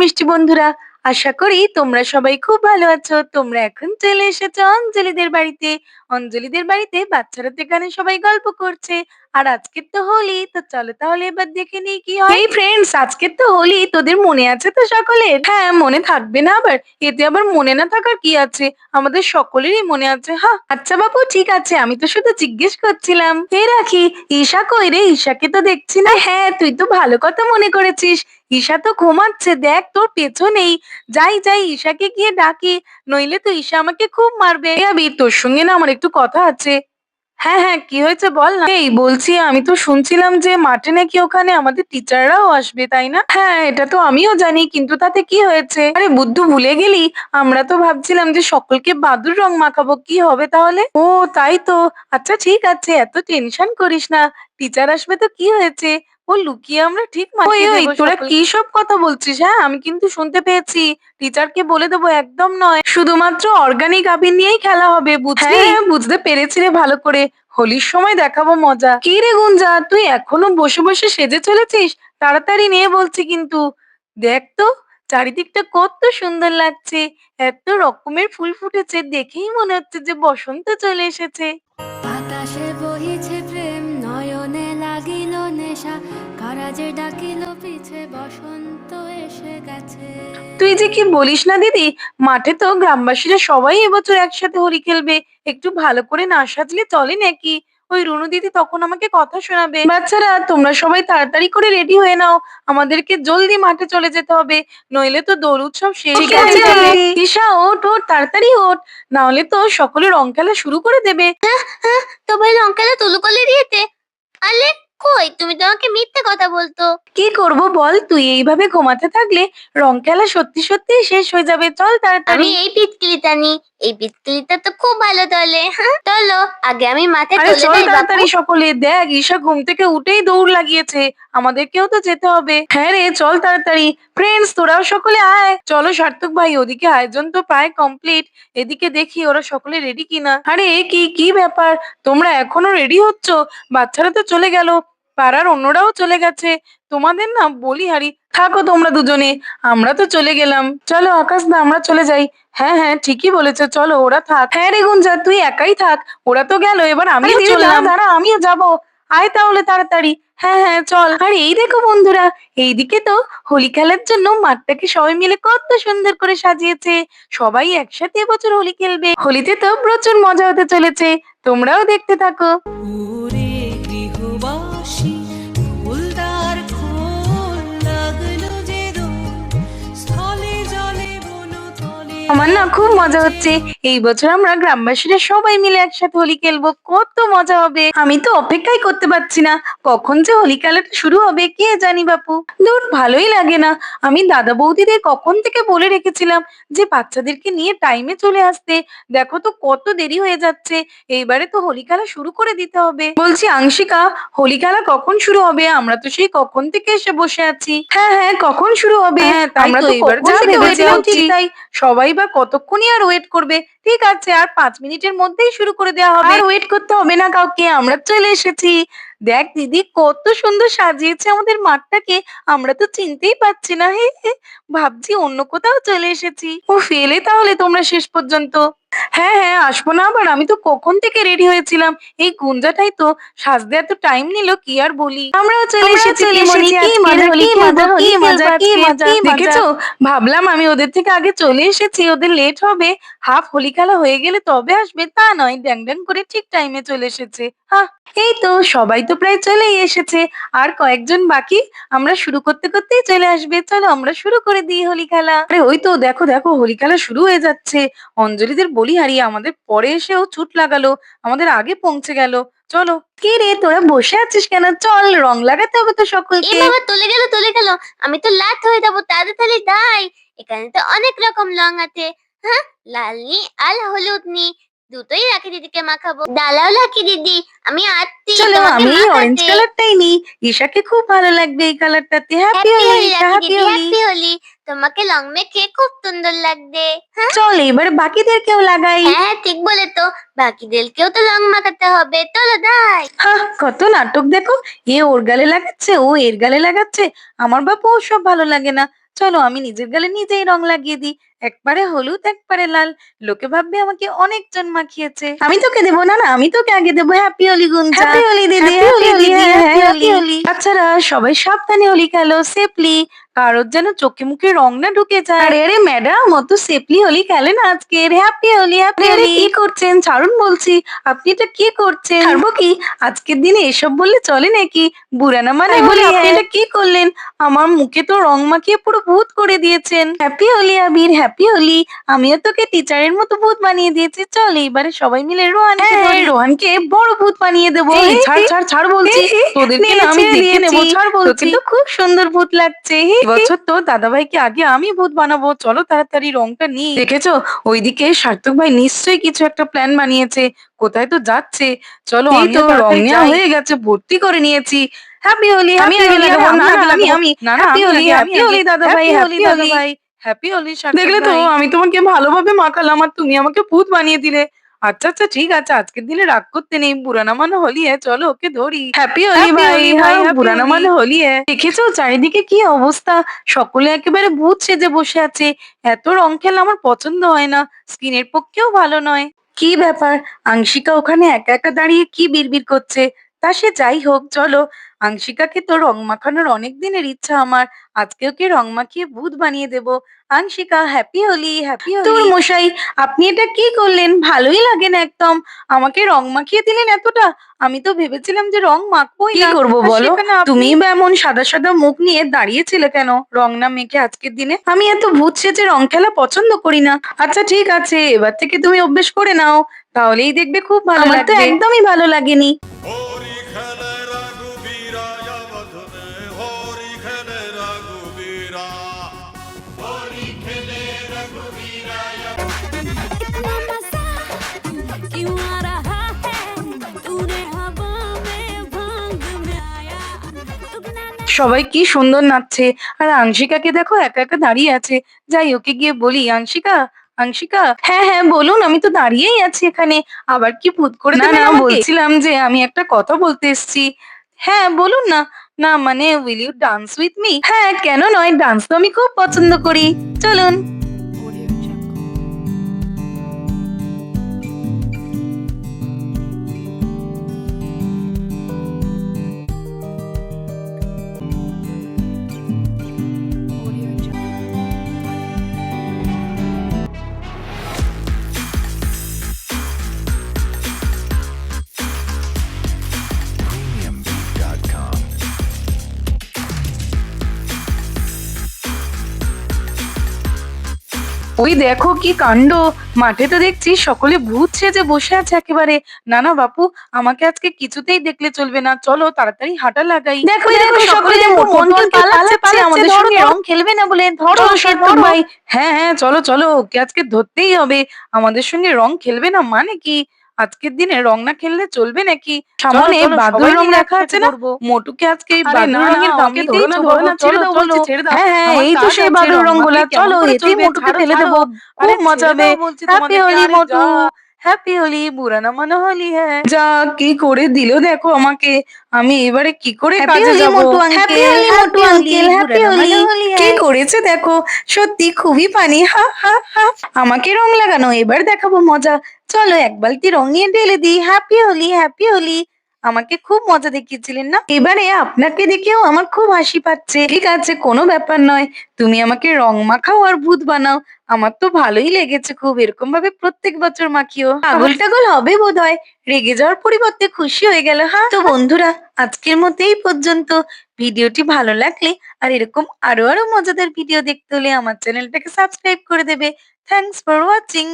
মিষ্টি বন্ধুরা, আশা করি তোমরা সবাই খুব ভালো আছো। তোমরা এখন চলে এসেছো অঞ্জলিদের বাড়িতে। অঞ্জলিদের বাড়িতে বাচ্চারা তো এখানে সবাই গল্প করছে। আর আজকের তো হোলি, তো চলো তাহলে এবার দেখে নিই কি হয়। এই ফ্রেন্ডস, আজকের তো হোলি, তোদের মনে আছে তো সকলের? হ্যাঁ, মনে থাকবে না আবার? এতে আবার মনে না থাকার কি আছে? আমাদের সকলেরই মনে আছে। হ্যাঁ, আচ্ছা বাবু, ঠিক আছে, আমি তো শুধু জিজ্ঞেস করছিলাম। হে রাখি, ঈশা কই রে? ঈশাকে তো দেখছি না। হ্যাঁ, তুই তো ভালো কথা মনে করেছিস। ঈশা তো ঘুমাচ্ছে, দেখ তোর পেছনেই। যাই যাই, ঈশাকে গিয়ে ডাকি, নইলে তো ঈশা আমাকে খুব মারবে। এ আবি, তোর সঙ্গে না আমার একটু কথা আছে। হ্যাঁ হ্যাঁ, কি হয়েছে বল না। এই বলছি, আমি তো শুনছিলাম যে মাঠে নাকি ওখানে আমাদের টিচাররাও আসবে, তাই না? হ্যাঁ, এটা তো আমিও জানি, কিন্তু তাতে কি হয়েছে? আরে বুদ্ধু, ভুলে গেলি? আমরা তো ভাবছিলাম যে সকলকে বাদুর রং মাখাবো, কি হবে তাহলে? ও তাই তো। আচ্ছা ঠিক আছে, এত টেনশন করিস না। টিচার আসবে তো কি হয়েছে? ও লুকিয়ে আমরা ঠিক মাখিয়ে দেবো। ওই তোরা কি সব কথা বলছিস? হ্যাঁ, আমি কিন্তু শুনতে পেয়েছি। টিচারকে বলে দেবো, একদম নয়। শুধুমাত্র অর্গানিক আবির নিয়েই খেলা হবে, বুঝলি? হ্যাঁ, বুঝতে পেরেছি রে ভালো করে। হোলির সময় দেখাবো মজা। কি রে গুঞ্জা, তুই এখনো বসে বসে সেজে চলেছিস? তাড়াতাড়ি নিয়ে বলছি কিন্তু। দেখ তো, চারিদিকটা কত সুন্দর লাগছে। এত রকমের ফুল ফুটেছে, দেখেই মনে হচ্ছে যে বসন্ত চলে এসেছে। বাতাসে বহিছে প্রেম, নয়নে লাগিল নেশা, কারাজে ডাকিল পিছে, বসন্ত এসে গেছে। তুই যে কি বলিস না দিদি, মাঠে তো গ্রামবাসীরা সবাই এবছর একসাথে হোলি খেলবে। একটু ভালো করে না সাজলে চলে নাকি? ওই রুনু দিদি তখন আমাকে কথা শোনাবে। বাচ্চারা, তোমরা সবাই তাড়াতাড়ি করে রেডি হয়ে নাও, আমাদেরকে জলদি মাঠে চলে যেতে হবে, নইলে তো দোল উৎসব শেষ হয়ে যাবে। ঈশা, ওঠ ওঠ, তাড়াতাড়ি ওঠ, না হলে তো সকলে রং খেলা শুরু করে দেবে। তোমার লঙ্কাটা তুলু করে দিয়েছে। আলে কই, তুমি তো আমাকে মিথ্যে কথা বলতো। কি করব বল, তুই এইভাবে ঘুমাতে থাকলে রং খেলা সত্যি সত্যি শেষ হয়ে যাবে। চল আমি তাড়াতাড়ি। এই পিচকিরিটা নি, এই পিচকিরিটা তো খুব ভালো চলে। চলো আগে আমি মাঠে আরে চলে চল যাই বাপু। তাড়াতাড়ি সকলে, দেখ ঈশা ঘুম থেকে উঠেই দৌড় লাগিয়েছে। আমাদেরকেও তো যেতে হবে। হ্যাঁ রে, চল তাড়াতাড়ি। ফ্রেন্ডস, তোরাও সকলে আয়। চলো সার্থক ভাই, ওদিকে আয়োজন তো প্রায় কমপ্লিট। এদিকে দেখি ওরা সকলে রেডি কিনা। আরে কি কি ব্যাপার, তোমরা এখনো রেডি হচ্ছ? বাচ্চারা তো চলে গেল, পাড়ার অন্যরাও চলে গেছে। তোমাদের না বলি হারি, থাকো তোমরা দুজনে, আমরা তো চলে গেলাম। চলো আকাশ দা, আমরা চলে যাই। হ্যাঁ হ্যাঁ, ঠিকই বলেছো, চলো ওরা থাক। হ্যাঁ রে গুঞ্জা, তুই একাই থাক, ওরা তো গেল, এবার আমিও চললাম। দাঁড়া, আমিও যাবো। আয় তাহলে তাড়াতাড়ি। হ্যাঁ হ্যাঁ চল। আর এই দেখো বন্ধুরা, এইদিকে তো হোলি খেলার জন্য মাঠটাকে সবাই মিলে কত সুন্দর করে সাজিয়েছে। সবাই একসাথে এবছর হোলি খেলবে। হোলিতে তো প্রচুর মজা হতে চলেছে, তোমরাও দেখতে থাকো। ওরে গৃহবাসী, ফুলদার খোল, লাগলো যে দোল, স্থলে জলে বনতলে। আমার না খুব মজা হচ্ছে। এই বছর আমরা গ্রামবাসীরা সবাই মিলে একসাথে হোলি খেলবো, কত মজা হবে। আমি তো অপেক্ষাই করতে পারছি না, কখন যে হোলি খেলাটা শুরু হবে কে জানি বাপু। দূর, ভালোই লাগে না। আমি দাদা বৌদিদের কখন থেকে বলে রেখেছিলাম যে বাচ্চাদেরকে নিয়ে টাইমে চলে আসতে। দেখো তো কত দেরি হয়ে যাচ্ছে। এইবারে তো হোলি খেলা শুরু করে দিতে হবে। বলছি আংশিকা, হোলি খেলা কখন শুরু হবে? আমরা তো সেই কখন থেকে এসে বসে আছি। হ্যাঁ হ্যাঁ, কখন শুরু হবে? হ্যাঁ, তাই আমরা তো, তো এবার কখন যা থেকে ভেবেছিলাম waiting ঠিক করছি। তাই সবাই বা কতক্ষণই আর ওয়েট করবে? ঠিক আছে, আর 5 মিনিটের মধ্যেই শুরু করে দেওয়া হবে। আর ওয়েট করতে হবে না কাউকে, আমরা চলে এসেছি। দেখ দিদি, কত সুন্দর সাজিয়েছে আমাদের মাঠটাকে, আমরা তো চিনতেই পারছি না। হে হে, ভাবছি অন্য কোথাও চলে এসেছি। ও ফেলে তাহলে তোমরা শেষ পর্যন্ত। হ্যাঁ হ্যাঁ, আসবো না আবার? আমি তো কখন থেকে রেডি হয়েছিলাম। এই গুঞ্জাটাই তো সাজতে এত টাইম নিল, কি আর বলি। আমরাও চলে এসেছি মনি, কি মজা, কি মজা, কি মজা, কি মজা। দেখেছো, ভাবলাম আমি ওদের থেকে আগে চলে এসেছি, ওদের লেট হবে। হাফ হোলি খেলা হয়ে গেলে তবে আসবে, তা নয়, ড্যাং ড্যাং করে ঠিক টাইমে চলে এসেছে। হ্যাঁ, এই তো সবাই তো প্রায় চলেই এসেছে, আর কয়েকজন বাকি। আমরা শুরু করতে করতেই চলে আসবে। চলো আমরা শুরু করে দিই হোলি খেলা। আরে ওই তো দেখো দেখো, হোলি খেলা শুরু হয়ে যাচ্ছে। অঞ্জলিদের বলি হারিয়ে আমাদের পরে এসেও ছুট লাগালো, আমাদের আগে পৌঁছে গেল। চলো। কি রে, তোরা বসে আছিস কেন? চল, রং লাগাতে হবে তো এ সকলকে। বাবা, চলে গেল, আমি তো লাট হয়ে যাবো, তাড়াতাড়ি যাই। এখানে তো অনেক রকম রং আছে। হ্যাঁ, লাল নি আর হলুদ নি, দুটোই রাখি দিদিকে মাখাবো। দাঁড়াও রাখি দিদি, আমি আসছি চলো, তোমাকে আমি এই অরেঞ্জ মাখাতে। কালারটাই নিই, ঈশাকে খুব ভালো লাগবে এই কালারটাতে। হ্যাপি হ্যাপি হোলি হোলি ঈশা, রাখি হ্যাপি দিদি, হোলি। হ্যাপি হোলি। তোমাকে রং মেখে খুব সুন্দর লাগবে। হ্যাঁ চল এবার বাকিদেরকেও লাগাই। হ্যাঁ হ্যাঁ, ঠিক বলে তো, বাকিদেরকেও তো রং মাখাতে হবে, চলো যাই। হ্যাঁ, কত নাটক দেখো। এ ওর গালে লাগাচ্ছে, ও এর গালে লাগাচ্ছে। আমার বাপু ওসব ভালো লাগে না। চলো আমি নিজের গালে নিজেই রং লাগিয়ে দিই। একবারে হলুদ, একবারে লাল। লোকে ভাববে আমাকে অনেকজন মাখিয়েছে। আমি তোকে দেবো না, আমি তোকে আগে দেবো। হ্যাপি হোলি গুঞ্জা। হ্যাপি হোলি দিদি, হ্যাপি হোলি দিদি, হ্যাপি হোলি। বাচ্চারা সবাই সাবধানে হোলি খেলো, সেফলি। কারোর যেন চোখে মুখে রং না ঢুকে যায়। আরে আরে ম্যাডাম, অত সেফলি হোলি খেলেন আজকের। Happy Holi, happy Holi. কি করছেন? ছাড়ুন বলছি। আপনি এটা কি করছেন? ছাড়বো কি? আজকের দিনে এসব বললে চলে নাকি? বুড়া না মানে বলি, আপনি এটা কি করলেন? আমার মুখে তো রং মাখিয়ে পুরো ভূত করে দিয়েছেন। হ্যাপি হোলি আবির, হ্যাপি হোলি। আমিও তোকে টিচারের মতো ভূত বানিয়ে দিয়েছি। চল এবারে সবাই মিলে রোহানকে বড় ভূত বানিয়ে দেবো। ছাড় ছাড় ছাড় বলছি। তোদেরকে না আমি দেখে নেবো। ছাড় বলছি। তোকে তো খুব সুন্দর ভূত লাগছে। এবছর তো দাদাভাইকে আগে আমি ভূত বানাবো। চলো তাড়াতাড়ি রংটা নিই। দেখেছো ওইদিকে সার্থক ভাই নিশ্চয়ই কিছু একটা প্ল্যান বানিয়েছে। কোথায় তো যাচ্ছে। চলো এই তো রং নেওয়া হয়ে গেছে, ভর্তি করে নিয়েছি। হ্যাপি হোলি, আমি আগে লাগাবো। না না আমি না না হ্যাপি হোলি দাদা ভাই, হ্যাপি হোলি ভাই, হ্যাপি হোলি। দেখলে তো আমি তোমাকে ভালোভাবে মাখালাম আর তুমি আমাকে ভূত বানিয়ে দিলে। আচ্ছা আচ্ছা ঠিক আছে, আজকের দিনে রাগ করতে নেই। বুড়ানা মানে হোলি চলো ওকে ধরি। হ্যাপি হোলি ভাই, হাই বুড়ানা মানে হোলি দেখেছো চারিদিকে কি অবস্থা? সকলে একেবারে ভূত সেজে বসে আছে। এত রং খেলা আমার পছন্দ হয় না, স্কিনের পক্ষেও ভালো নয়। কি ব্যাপার? আংশিকা ওখানে একা একা দাঁড়িয়ে কি বিড়বিড় করছে? তা সে যাই হোক, চলো আংশিকাকে তো রং মাখানোর অনেক দিনের ইচ্ছা আমার। আজকে ওকে রং মাখিয়ে ভূত বানিয়ে দেব। Anshika happy Holi, happy Holi. তোর মশাই, আপনি এটা কি করলেন? ভালোই লাগে না একদম। আমাকে রং মাখিয়ে দিলেন এতটা। আমি তো ভেবেছিলাম যে রং মাখবোই না। কি করবো বলো? তুমি বা এমন সাদা সাদা মুখ নিয়ে দাঁড়িয়েছিলে কেন রং না মেখে আজকের দিনে? আমি এত ভূত সেজে রং খেলা পছন্দ করি না। আচ্ছা ঠিক আছে, এবার থেকে তুমি অভ্যেস করে নাও, তাহলেই দেখবে খুব ভালো লাগবে। আমার তো একদমই ভালো লাগেনি। होरी खेले रघुबीरा अवधने होरी खेले रघुबीरा होरी खेले रघुबीरा इतना मजा क्यों आ रहा है तूने हवा में भांग में आया दुगना সবাই কি সুন্দর নাচছে। আর আংশিকাকে দেখো একা একা দাঁড়িয়ে আছে। যাই ওকে গিয়ে বলি, আংশিকা, আংশিকা। হ্যাঁ হ্যাঁ বলুন, আমি তো দাঁড়িয়েই আছি এখানে। আবার কি ভূত করে দেবেন আমাকে? বলছিলাম যে আমি একটা কথা বলতে এসেছি। হ্যাঁ বলুন না। না মানে will you dance with me? হ্যাঁ কেন নয়, ডান্স তো আমি খুব পছন্দ করি। চলুন। premiumbeat.com ওই দেখো কি কাণ্ড! মাঠে তো দেখছি সকলে ভূত সেজে বসে আছে একেবারে। না না বাপু, আমাকে আজকে কিছুতেই দেখলে চলবে না। চলো তাড়াতাড়ি হাঁটা লাগাই। দেখো দেখো সকলে দেখো মন্টু পালাচ্ছে আমাদের সঙ্গে রং খেলবে না বলে। ধরো সার্থক ভাই। হ্যাঁ হ্যাঁ চলো চলো, ওকে আজকে ধরতেই হবে। আমাদের সঙ্গে রং খেলবে না মানে কি? আজকের দিনে রং না খেললে চলবে নাকি? সামনে বাদুর রং রাখা আছে না, মোটুকে আজকে এই বাদুর রঙের দাম নিতেই ছেড়ে দাও বলছি, ছেড়ে দাও। হ্যাঁ হ্যাঁ এই তো সেই বাদুর রং গুলা। চলো এতেই মোটুকে ফেলে দেবো, খুব মজা হবে। হ্যাপি হোলি মোটু, হ্যাপি হোলি। বুড়া না মানে হোলি। হ্যাঁ যা কি করে দিল দেখো আমাকে। আমি এবারে কি করে কাজে যাব? হ্যাপি হোলি মোটু আঙ্কেল, হ্যাপি হোলি। কি করেছে দেখো, সত্যি খুবই ফানি। হা হা হা। আমাকে রং লাগানো, এবার দেখাবো মজা। চলো এক বালতি রং নিয়ে ঢেলে দিই। Happy Holi, happy Holi. আমাকে খুব মজা দেখিয়েছিলেন না? এবারে আপনাকে দেখেও আমার খুব হাসি পাচ্ছে। ঠিক আছে কোনো ব্যাপার নয়, তুমি আমাকে রং মাখাও আর ভূত বানাও। আমার তো ভালোই লেগেছে খুব। এরকম ভাবে প্রত্যেক বছর মাখিও। পাগল টাগল হবে বোধহয়, রেগে যাওয়ার পরিবর্তে খুশি হয়ে গেল। হ্যাঁ তো বন্ধুরা, আজকের মতো এই পর্যন্ত। ভিডিওটি ভালো লাগলে আর এরকম আরো আরো মজাদার ভিডিও দেখতে হলে আমার চ্যানেলটাকে সাবস্ক্রাইব করে দেবে। Thanks for watching.